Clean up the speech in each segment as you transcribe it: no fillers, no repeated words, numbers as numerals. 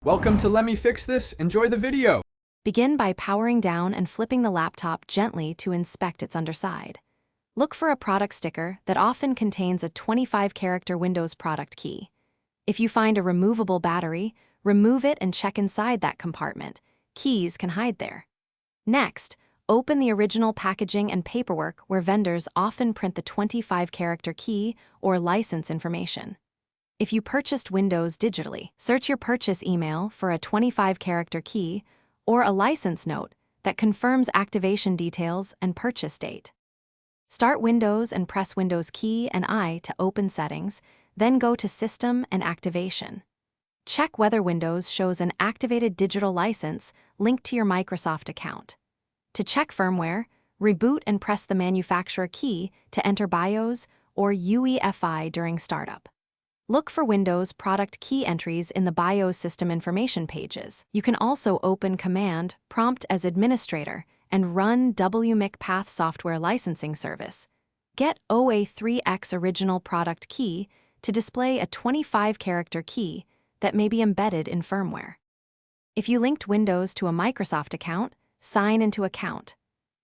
Welcome to Let Me Fix This. Enjoy the video. Begin by powering down and flipping the laptop gently to inspect its underside. Look for a product sticker that often contains a 25-character Windows product key. If you find a removable battery, remove it and check inside that compartment. Keys can hide there. Next, open the original packaging and paperwork where vendors often print the 25-character key or license information. If you purchased Windows digitally, search your purchase email for a 25-character key or a license note that confirms activation details and purchase date. Start Windows and press Windows key and I to open settings, then go to System and Activation. Check whether Windows shows an activated digital license linked to your Microsoft account. To check firmware, reboot and press the manufacturer key to enter BIOS or UEFI during startup. Look for Windows product key entries in the BIOS system information pages. You can also open Command Prompt as administrator and run wmicpath software licensing service. Get OA3X original product key to display a 25-character key that may be embedded in firmware. If you linked Windows to a Microsoft account, sign into Account.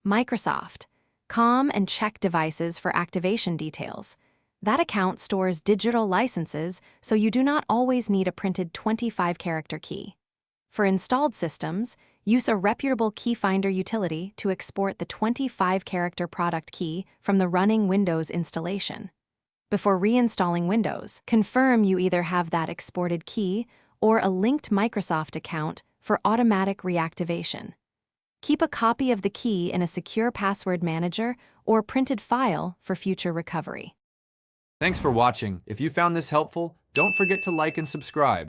Microsoft. Com and check devices for activation details. That account stores digital licenses, so you do not always need a printed 25-character key. For installed systems, use a reputable key finder utility to export the 25-character product key from the running Windows installation. Before reinstalling Windows, confirm you either have that exported key or a linked Microsoft account for automatic reactivation. Keep a copy of the key in a secure password manager or printed file for future recovery. Thanks for watching. If you found this helpful, don't forget to like and subscribe.